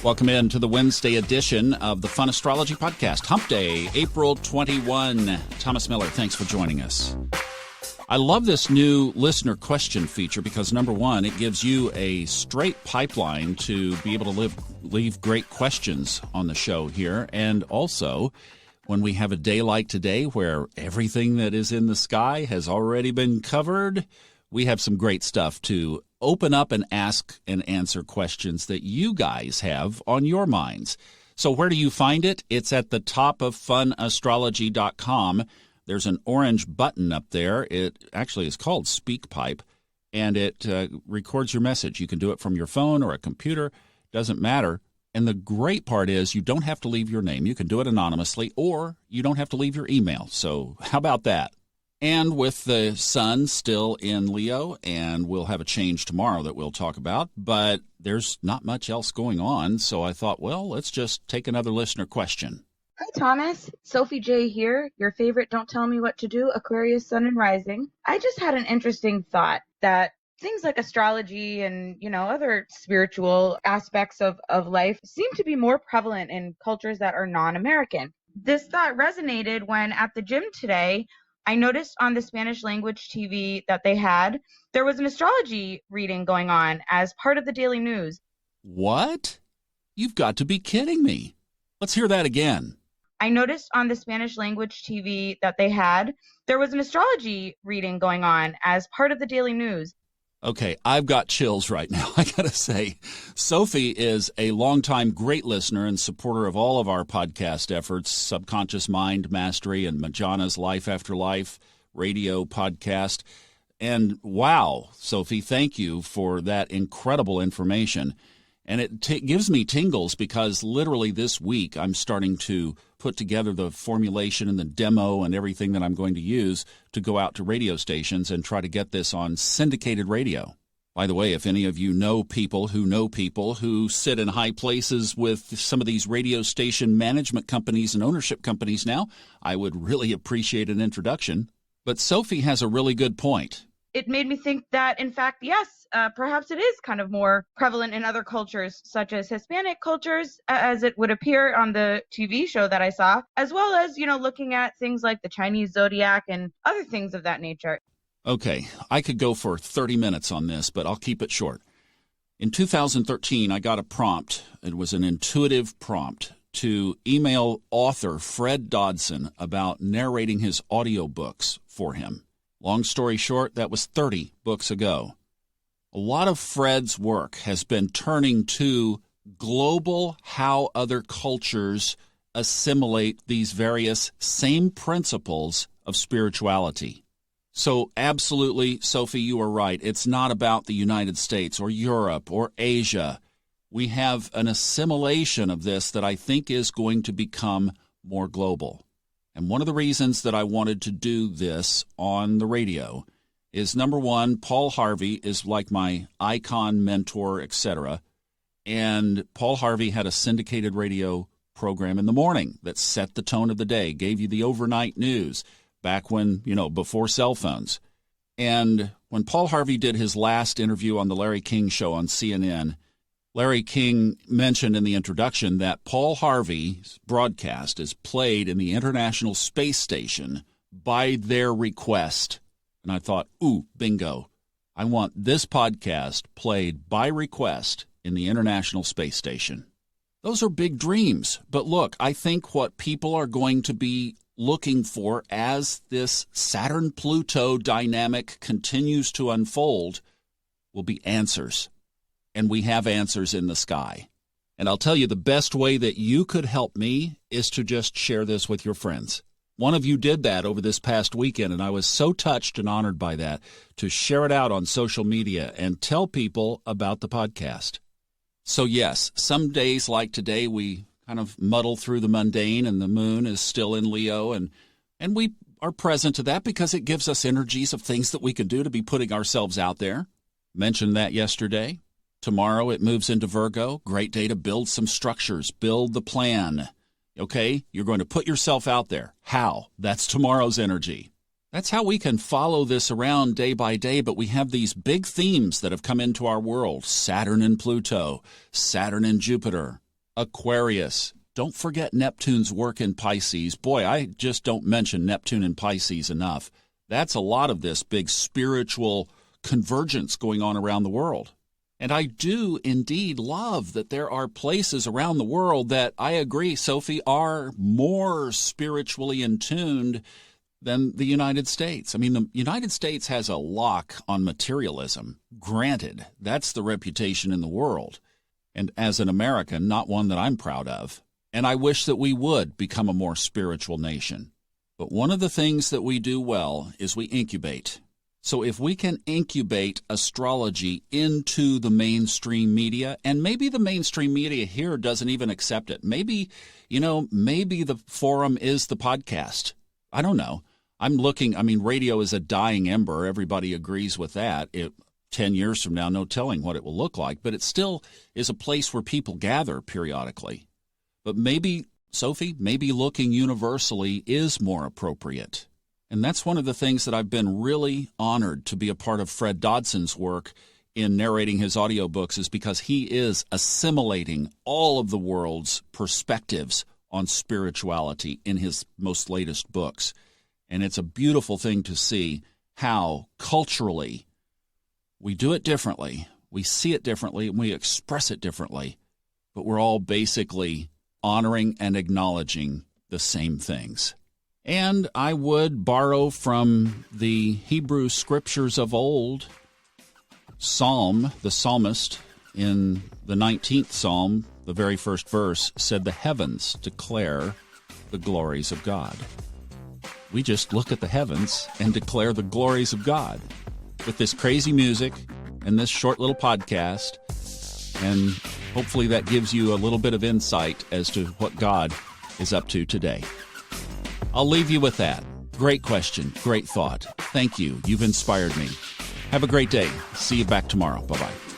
Welcome in to the Wednesday edition of the Fun Astrology Podcast. Hump Day, April 21. Thomas Miller, thanks for joining us. I love this new listener question feature because, number one, it gives you a straight pipeline to be able to leave great questions on the show here. And also, when we have a day like today where everything that is in the sky has already been covered, we have some great stuff to open up and ask and answer questions that you guys have on your minds. So where do you find it? It's at the top of funastrology.com. There's an orange button up there. It actually is called SpeakPipe, and it records your message. You can do it from your phone or a computer. Doesn't matter. And the great part is you don't have to leave your name. You can do it anonymously, or you don't have to leave your email. So how about that? And with the sun still in Leo, and we'll have a change tomorrow that we'll talk about, but there's not much else going on, so I thought, well, let's just take another listener question. Hi, Thomas. Sophie J here, your favorite Don't Tell Me What to Do, Aquarius Sun and Rising. I just had an interesting thought that things like astrology and, other spiritual aspects of life seem to be more prevalent in cultures that are non-American. This thought resonated when at the gym today, I noticed on the Spanish language TV that they had, there was an astrology reading going on as part of the daily news. What? You've got to be kidding me. Let's hear that again. I noticed on the Spanish language TV that they had, there was an astrology reading going on as part of the daily news. Okay, I've got chills right now. I got to say, Sophie is a longtime great listener and supporter of all of our podcast efforts, Subconscious Mind Mastery and Majana's Life After Life radio podcast. And wow, Sophie, thank you for that incredible information. And it gives me tingles because literally this week I'm starting to put together the formulation and the demo and everything that I'm going to use to go out to radio stations and try to get this on syndicated radio. By the way, if any of you know people who sit in high places with some of these radio station management companies and ownership companies now, I would really appreciate an introduction. But Sophie has a really good point. It made me think that, in fact, yes, perhaps it is kind of more prevalent in other cultures, such as Hispanic cultures, as it would appear on the TV show that I saw, as well as, looking at things like the Chinese zodiac and other things of that nature. Okay, I could go for 30 minutes on this, but I'll keep it short. In 2013, I got a prompt. It was an intuitive prompt to email author Fred Dodson about narrating his audiobooks for him. Long story short, that was 30 books ago. A lot of Fred's work has been turning to global how other cultures assimilate these various same principles of spirituality. So absolutely, Sophie, you are right. It's not about the United States or Europe or Asia. We have an assimilation of this that I think is going to become more global. And one of the reasons that I wanted to do this on the radio is, number one, Paul Harvey is like my icon, mentor, etc. And Paul Harvey had a syndicated radio program in the morning that set the tone of the day, gave you the overnight news back when, before cell phones. And when Paul Harvey did his last interview on the Larry King Show on CNN, Larry King mentioned in the introduction that Paul Harvey's broadcast is played in the International Space Station by their request. And I thought, ooh, bingo. I want this podcast played by request in the International Space Station. Those are big dreams. But look, I think what people are going to be looking for as this Saturn-Pluto dynamic continues to unfold will be answers. And we have answers in the sky. And I'll tell you, the best way that you could help me is to just share this with your friends. One of you did that over this past weekend, and I was so touched and honored by that, to share it out on social media and tell people about the podcast. So yes, some days like today, we kind of muddle through the mundane, and the moon is still in Leo, and we are present to that because it gives us energies of things that we can do to be putting ourselves out there. Mentioned that yesterday. Tomorrow it moves into Virgo. Great day to build some structures, build the plan. Okay, you're going to put yourself out there. How? That's tomorrow's energy. That's how we can follow this around day by day, but we have these big themes that have come into our world. Saturn and Pluto, Saturn and Jupiter, Aquarius. Don't forget Neptune's work in Pisces. Boy, I just don't mention Neptune and Pisces enough. That's a lot of this big spiritual convergence going on around the world. And I do indeed love that there are places around the world that, I agree, Sophie, are more spiritually in tune than the United States. I mean, the United States has a lock on materialism. Granted, that's the reputation in the world. And as an American, not one that I'm proud of. And I wish that we would become a more spiritual nation. But one of the things that we do well is we incubate. So if we can incubate astrology into the mainstream media, and maybe the mainstream media here doesn't even accept it. Maybe the forum is the podcast. I don't know. Radio is a dying ember. Everybody agrees with that. 10 years from now, no telling what it will look like. But it still is a place where people gather periodically. But maybe, Sophie, looking universally is more appropriate. And that's one of the things that I've been really honored to be a part of Fred Dodson's work in narrating his audiobooks, is because he is assimilating all of the world's perspectives on spirituality in his most latest books. And it's a beautiful thing to see how culturally we do it differently, we see it differently, and we express it differently, but we're all basically honoring and acknowledging the same things. And I would borrow from the Hebrew scriptures of old. The psalmist in the 19th Psalm, the very first verse, said, "The heavens declare the glories of God." We just look at the heavens and declare the glories of God with this crazy music and this short little podcast. And hopefully that gives you a little bit of insight as to what God is up to today. I'll leave you with that. Great question. Great thought. Thank you. You've inspired me. Have a great day. See you back tomorrow. Bye-bye.